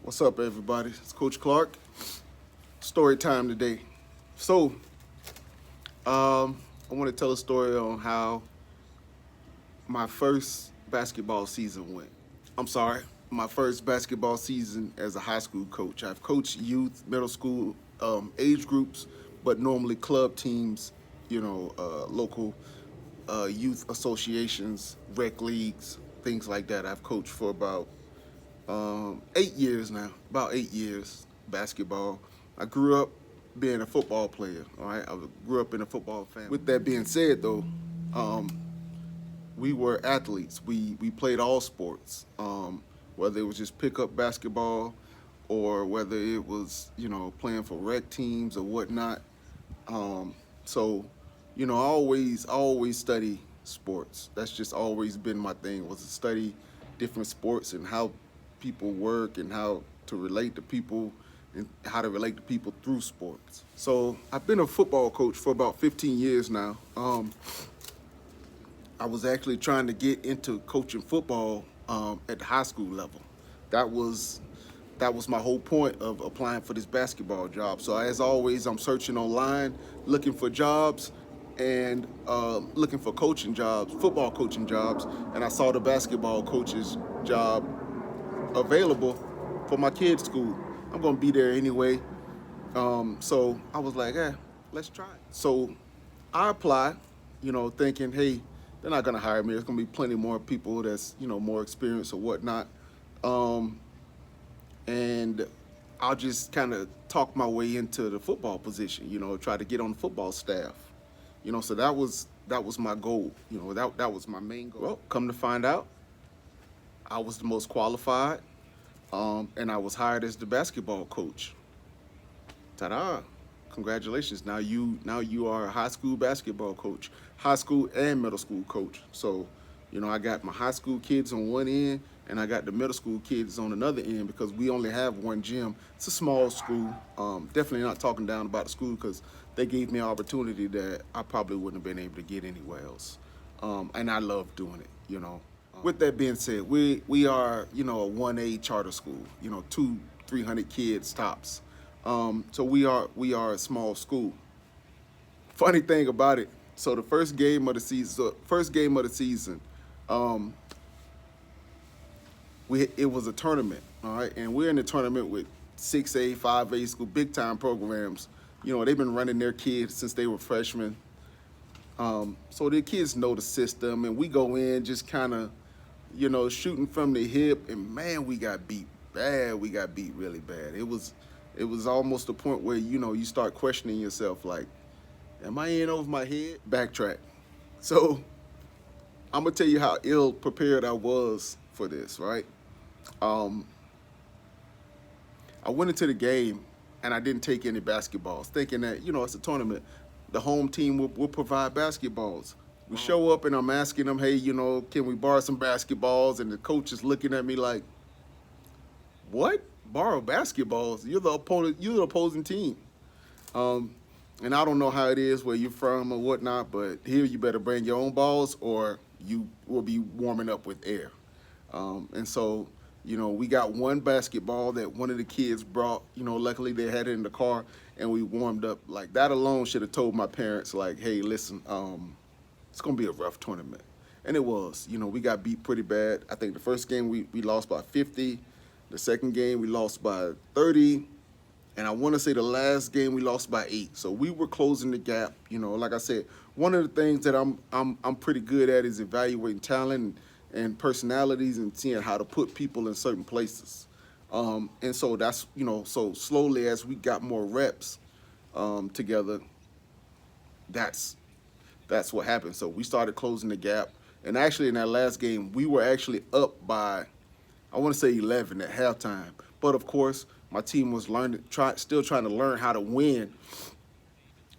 What's up, everybody? It's Coach Clark. Story time today. So, I want to tell a story on how my first basketball season went. I'm sorry, my first basketball season as a high school coach. I've coached youth, middle school age groups, but normally club teams, local youth associations, rec leagues, things like that. I've coached for about 8 years now, about 8 years basketball. I grew up being a football player. All right, I grew up in a football family. With that being said, though, um, we were athletes. We played all sports, whether it was just pickup basketball or whether it was playing for rec teams or whatnot. So, I always study sports. That's just always been my thing, was to study different sports and how people work and how to relate to people and how to relate to people through sports. So I've been a football coach for about 15 years now. I was actually trying to get into coaching football at the high school level. That was that was my whole point of applying for this basketball job. So as always, I'm searching online, looking for jobs, and looking for coaching jobs, football coaching jobs, and I saw the basketball coach's job available for my kids' school. I'm gonna be there anyway, so I was like, let's try it. So I applied, thinking, hey, they're not gonna hire me. There's gonna be plenty more people that's more experienced or whatnot. Um, and I'll just kind of talk my way into the football position. Try to get on the football staff. So that was my goal. That was my main goal. Well, come to find out, I was the most qualified, and I was hired as the basketball coach. Ta-da! Congratulations. Now you are a high school basketball coach, high school and middle school coach. So, I got my high school kids on one end and I got the middle school kids on another end because we only have one gym. It's a small school. Definitely not talking down about the school because they gave me an opportunity that I probably wouldn't have been able to get anywhere else. And I love doing it. With that being said, we are a 1A charter school. 300 kids tops. So we are a small school. Funny thing about it, so the first game of the season, um, it was a tournament, all right, and we're in the tournament with 6A, 5A school, big time programs. They've been running their kids since they were freshmen. So the kids know the system, and we go in just kind of, shooting from the hip, and man, we got beat bad. We got beat really bad. It was almost a point where you start questioning yourself, like, am I in over my head? Backtrack. So I'm gonna tell you how ill prepared I was for this. Right. Um, I went into the game and I didn't take any basketballs, thinking that it's a tournament. The home team will provide basketballs. We show up and I'm asking them, hey, can we borrow some basketballs? And the coach is looking at me like, what? Borrow basketballs? You're the opponent. You're the opposing team. Um, and I don't know how it is where you're from or whatnot, but here you better bring your own balls or you will be warming up with air. And so, we got one basketball that one of the kids brought. Luckily they had it in the car, and we warmed up. Like that alone should have told my parents, like, hey, listen, it's gonna be a rough tournament, and it was. We got beat pretty bad. I think the first game we lost by 50. The second game we lost by 30. And I want to say the last game we lost by 8. So we were closing the gap. Like I said, one of the things that I'm pretty good at is evaluating talent and personalities and seeing how to put people in certain places. And so that's so slowly as we got more reps together, that's that's what happened. So we started closing the gap. And actually in that last game, we were actually up by, I want to say 11 at halftime. But of course, my team was still trying to learn how to win.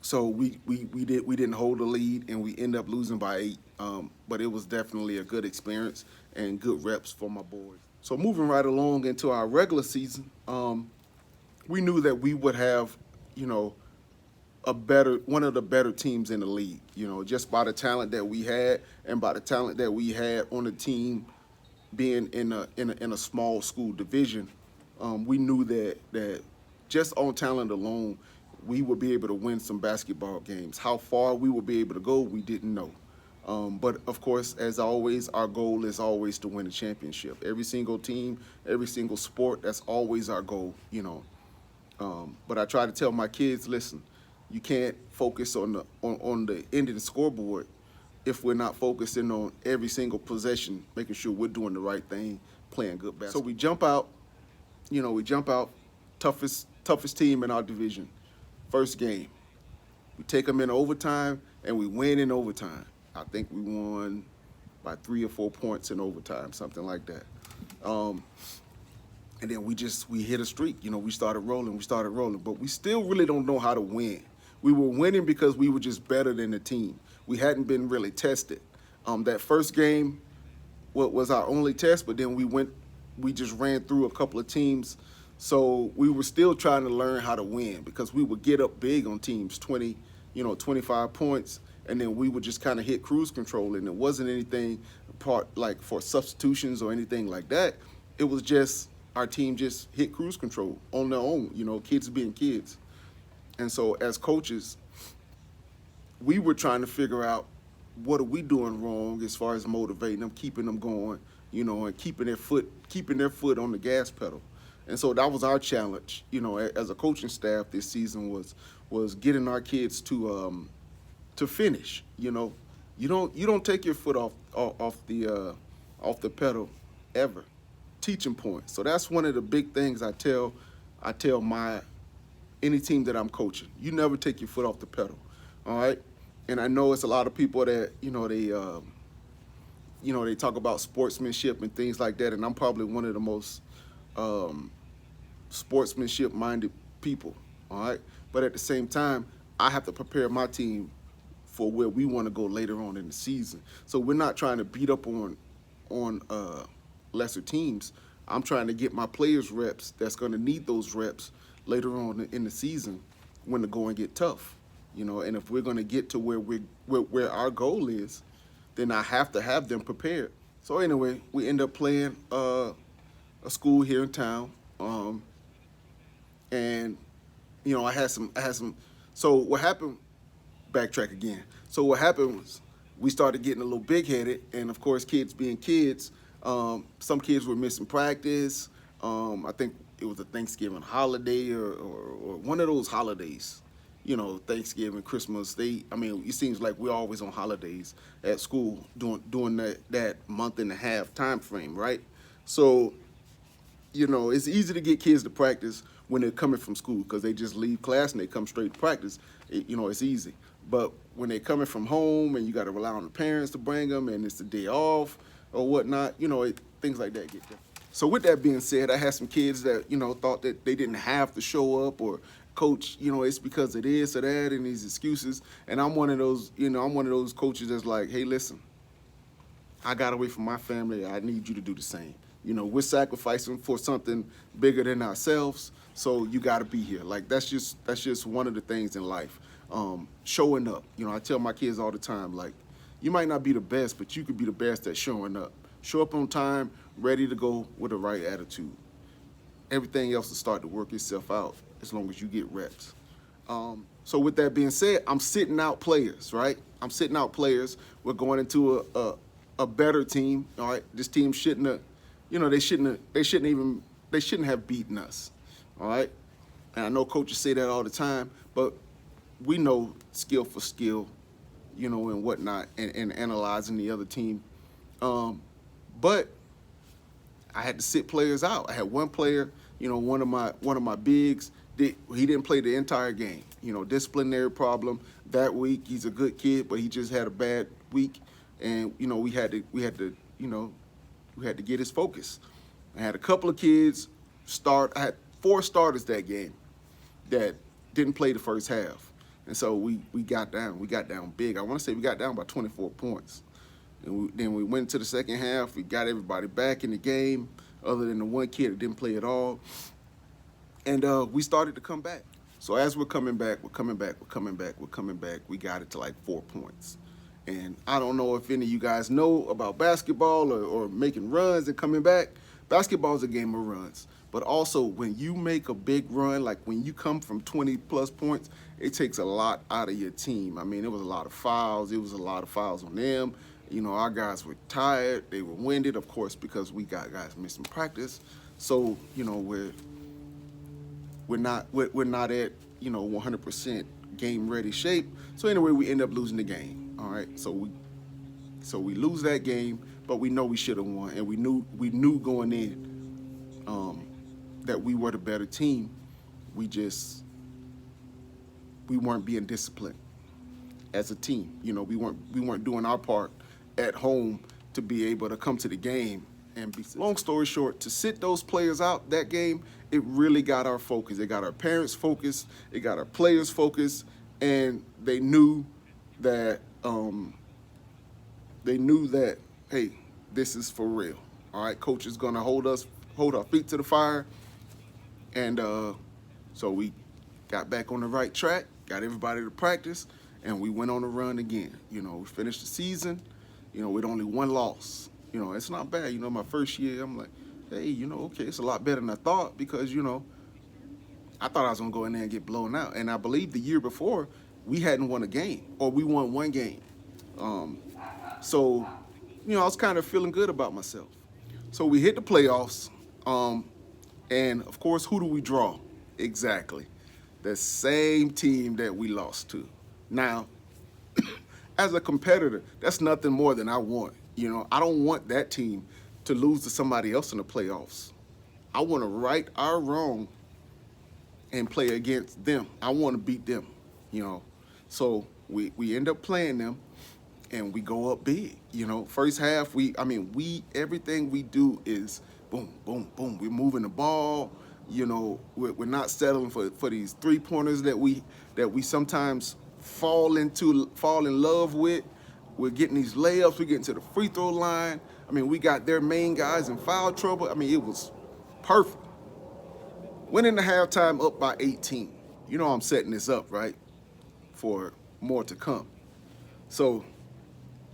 So we didn't hold the lead, and we ended up losing by 8. But it was definitely a good experience and good reps for my boys. So moving right along into our regular season, we knew that we would have, you know, one of the better teams in the league. Just by the talent that we had and by the talent that we had on the team, being in a small school division. we knew that just on talent alone, we would be able to win some basketball games. How far we would be able to go, we didn't know. But of course, as always, our goal is always to win a championship. Every single team, every single sport, that's always our goal, you know. But I try to tell my kids, listen, you can't focus on the end of the scoreboard if we're not focusing on every single possession, making sure we're doing the right thing, playing good basketball. So we jump out, toughest team in our division. First game, we take them in overtime and we win in overtime. I think we won by 3 or 4 points in overtime, something like that. And then we hit a streak. We started rolling, but we still really don't know how to win. We were winning because we were just better than the team. We hadn't been really tested. That first game was our only test, but then we just ran through a couple of teams. So we were still trying to learn how to win because we would get up big on teams, 20, 25 points, and then we would just kind of hit cruise control. And it wasn't anything like for substitutions or anything like that. It was just our team just hit cruise control on their own, kids being kids. And so as coaches, we were trying to figure out what are we doing wrong as far as motivating them, keeping them going, and keeping their foot on the gas pedal. And so that was our challenge, as a coaching staff this season was getting our kids to finish. You don't take your foot off the pedal ever. Teaching points. So that's one of the big things I tell any team that I'm coaching. You never take your foot off the pedal. All right. And I know it's a lot of people that they talk about sportsmanship and things like that, and I'm probably one of the most sportsmanship-minded people, all right? But at the same time, I have to prepare my team for where we want to go later on in the season. So we're not trying to beat up on lesser teams. I'm trying to get my players reps that's going to need those reps later on in the season when the going get tough, And if we're going to get to where our goal is, then I have to have them prepared. So anyway, we end up playing a school here in town. And I had some. So what happened? Backtrack again. So what happened was we started getting a little big-headed, and of course, kids being kids, some kids were missing practice. I think it was a Thanksgiving holiday or one of those holidays. Thanksgiving, Christmas. It seems like we're always on holidays at school during that month and a half time frame, right? So, it's easy to get kids to practice when they're coming from school because they just leave class and they come straight to practice. It's easy. But when they're coming from home and you got to rely on the parents to bring them and it's the day off or whatnot, things like that get different. So with that being said, I had some kids that, thought that they didn't have to show up or coach, it's because of this or that and these excuses. And I'm one of those, coaches that's like, hey, listen, I got away from my family. I need you to do the same. We're sacrificing for something bigger than ourselves, so you got to be here. Like that's just one of the things in life. Showing up. I tell my kids all the time, like, you might not be the best, but you could be the best at showing up. Show up on time, ready to go with the right attitude. Everything else will start to work itself out as long as you get reps. So with that being said, I'm sitting out players, right? I'm sitting out players. We're going into a better team, all right? This team shouldn't have, they shouldn't have beaten us, all right? And I know coaches say that all the time, but we know skill for skill, and whatnot, and analyzing the other team. But I had to sit players out. I had one player, one of my bigs, he didn't play the entire game. Disciplinary problem that week. He's a good kid, but he just had a bad week, and we had to get his focus. I had a couple of kids start. I had 4 starters that game that didn't play the first half, and so we got down. We got down big. I want to say we got down by 24 points. And then we went to the second half. We got everybody back in the game, other than the one kid that didn't play at all. And we started to come back. So as we're coming back, we got it to like 4 points. And I don't know if any of you guys know about basketball or making runs and coming back. Basketball is a game of runs, but also when you make a big run, like when you come from 20 plus points, it takes a lot out of your team. I mean, it was a lot of fouls. It was a lot of fouls on them. You know, our guys were tired. They were winded, of course, because we got guys missing practice. So, you know, we're not at, you know, 100% game ready shape. So anyway, we end up losing the game. All right, so we lose that game, but we know we should have won, and we knew going in that we were the better team. We weren't being disciplined as a team. You know, we weren't doing our part at home to be able to come to the game and be. Long story short, to sit those players out that game, it really got our focus. It got our parents focused. It got our players focused, and they knew that hey, this is for real. All right, coach is gonna hold our feet to the fire, and so we got back on the right track, got everybody to practice, and we went on a run again. You know, we finished the season, you know, with only one loss. You know, it's not bad. You know, my first year, I'm like, hey, you know, okay, it's a lot better than I thought, because, you know, I thought I was going to go in there and get blown out. And I believe the year before, we hadn't won a game, or we won one game. So, you know, I was kind of feeling good about myself. So we hit the playoffs, and, of course, who do we draw? Exactly. The same team that we lost to. Now, as a competitor, that's nothing more than I want. You know, I don't want that team to lose to somebody else in the playoffs. I want to right our wrong and play against them. I want to beat them, you know. So we end up playing them, and we go up big. You know, first half, everything we do is boom, boom, boom. We're moving the ball. You know, we're not settling for these 3-pointers that we sometimes fall in love with. We're getting these layups. We're getting to the free throw line. I mean, we got their main guys in foul trouble. I mean, it was perfect. Went into halftime up by 18. You know I'm setting this up, right, for more to come. So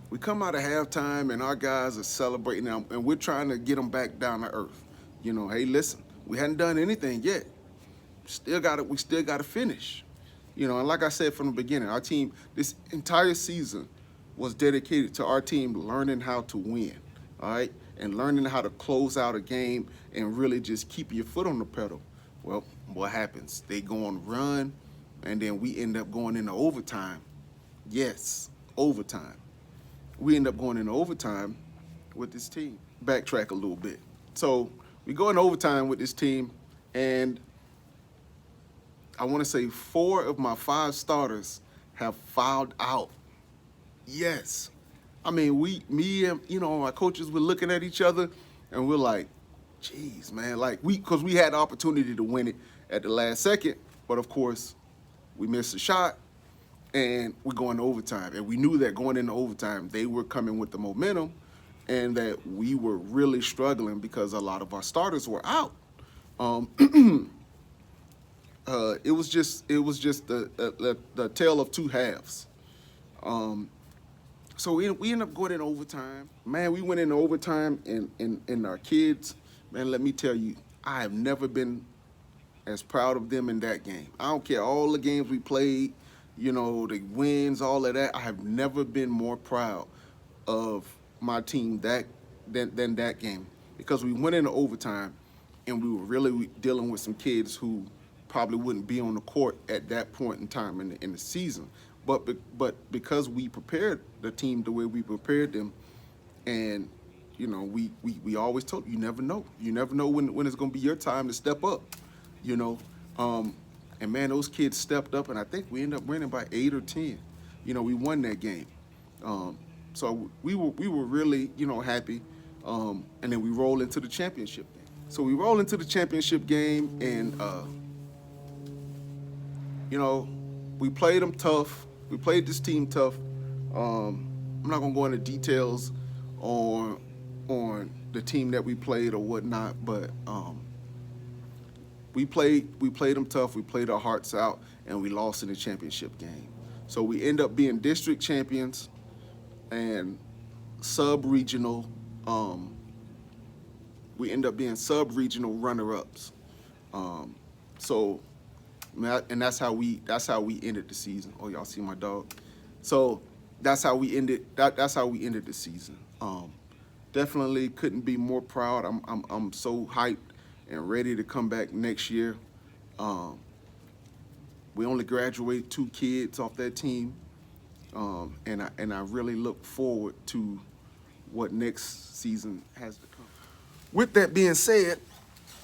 we come out of halftime, and our guys are celebrating, and we're trying to get them back down to earth. You know, hey, listen, we hadn't done anything yet. We still got to finish. You know, and like I said from the beginning, our team, this entire season, was dedicated to our team learning how to win, all right, and learning how to close out a game and really just keep your foot on the pedal. Well, what happens? They go on a run, and then we end up going into overtime. Yes, overtime. We end up going into overtime with this team. Backtrack a little bit. So we go in overtime with this team, and I want to say 4 of my 5 starters have fouled out. Yes. I mean, me and, you know, my coaches were looking at each other, and we're like, geez, man, like because we had the opportunity to win it at the last second, but of course, we missed a shot, and we're going to overtime. And we knew that going into overtime, they were coming with the momentum, and that we were really struggling because a lot of our starters were out. It was just the tale of 2 halves. So we ended up going in overtime. Man, we went into overtime, and our kids, man, let me tell you, I have never been as proud of them in that game. I don't care all the games we played, you know, the wins, all of that. I have never been more proud of my team than that game, because we went into overtime, and we were really dealing with some kids who probably wouldn't be on the court at that point in time in the season. But because we prepared the team the way we prepared them, and, you know, we always told you never know. You never know when it's going to be your time to step up, you know. And, man, those kids stepped up, and I think we ended up winning by 8 or 10. You know, we won that game. So we were really, you know, happy. And then we roll into the championship game. So we roll into the championship game, and, you know, we played them tough. We played this team tough. I'm not gonna go into details on the team that we played or whatnot, but we played them tough. We played our hearts out, and we lost in the championship game. So we end up being district champions and sub-regional we end up being sub-regional runner-ups. So, and that's how we ended the season. Oh, y'all see my dog? So that's how we ended. That's how we ended the season. Definitely couldn't be more proud. I'm so hyped and ready to come back next year. We only graduated 2 kids off that team, and I really look forward to what next season has to come. With that being said,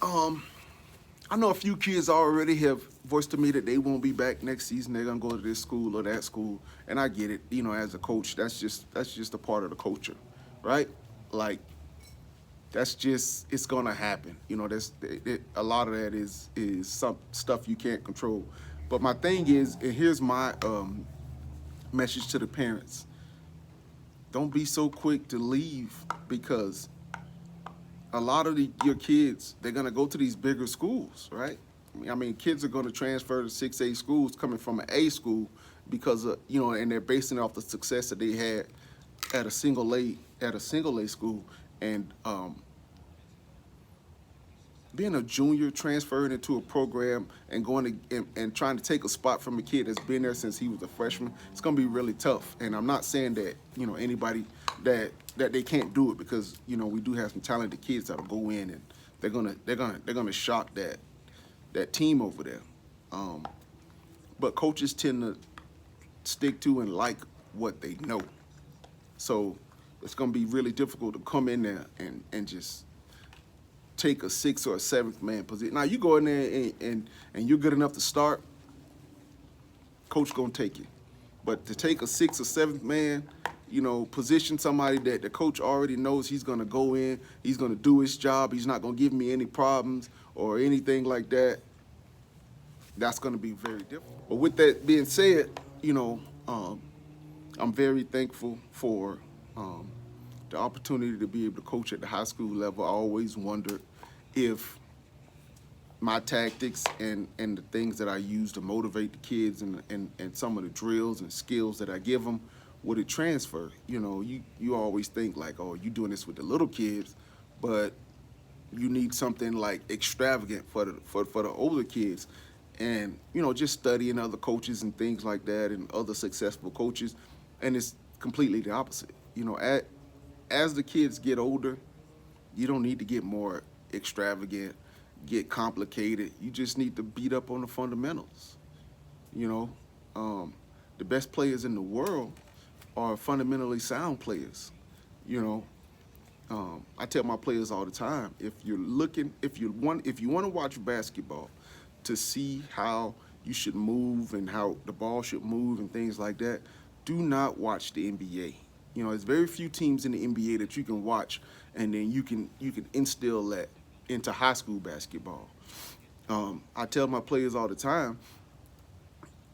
I know a few kids already have voiced to me that they won't be back next season. They're gonna go to this school or that school, and I get it. You know, as a coach, that's just a part of the culture, right? Like, it's gonna happen. You know, a lot of that is some stuff you can't control. But my thing is, and here's my message to the parents: don't be so quick to leave, because a lot of your kids, they're gonna go to these bigger schools, right? I mean, kids are gonna transfer to 6A schools coming from an A school because of, you know, and they're basing it off the success that they had at a single A school. And being a junior, transferring into a program and going to and trying to take a spot from a kid that's been there since he was a freshman, it's gonna be really tough. And I'm not saying that, you know, anybody that they can't do it, because, you know, we do have some talented kids that'll go in and they're gonna shock that team over there. But coaches tend to stick to and like what they know. So it's gonna be really difficult to come in there and just take a 6th or a 7th man position. Now you go in there and you're good enough to start, coach gonna take you. But to take a 6th or 7th man, you know, position somebody that the coach already knows he's gonna go in, he's gonna do his job, he's not gonna give me any problems or anything like that, that's gonna be very difficult. But with that being said, you know, I'm very thankful for the opportunity to be able to coach at the high school level. I always wondered if my tactics and the things that I use to motivate the kids and some of the drills and skills that I give them, would it transfer? You know, you always think like, oh, you're doing this with the little kids, but you need something like extravagant for the older kids. And, you know, just studying other coaches and things like that and other successful coaches, and it's completely the opposite. You know, as the kids get older, you don't need to get more extravagant, get complicated. You just need to beat up on the fundamentals. You know, the best players in the world are fundamentally sound players. You know, I tell my players all the time, if you want to watch basketball to see how you should move and how the ball should move and things like that, do not watch the NBA. You know, there's very few teams in the NBA that you can watch and then you can instill that into high school basketball. I tell my players all the time,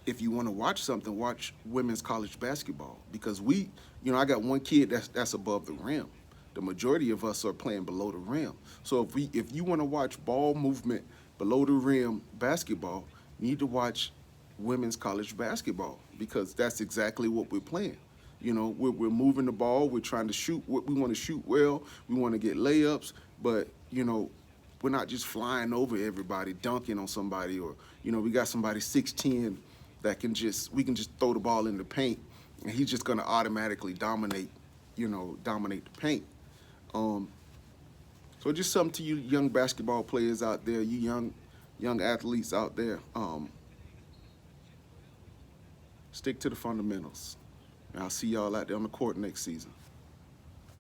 if you want to watch something, watch women's college basketball, because you know, I got one kid that's above the rim. The majority of us are playing below the rim. So if you want to watch ball movement below the rim basketball, you need to watch women's college basketball, because that's exactly what we're playing. You know, we're moving the ball, we're trying to shoot what we want to shoot well, we want to get layups, but, you know, we're not just flying over everybody, dunking on somebody, or, you know, we got somebody 6'10" that we can just throw the ball in the paint and he's just gonna automatically dominate the paint. So just something to you young basketball players out there, you young athletes out there, stick to the fundamentals. And I'll see y'all out there on the court next season.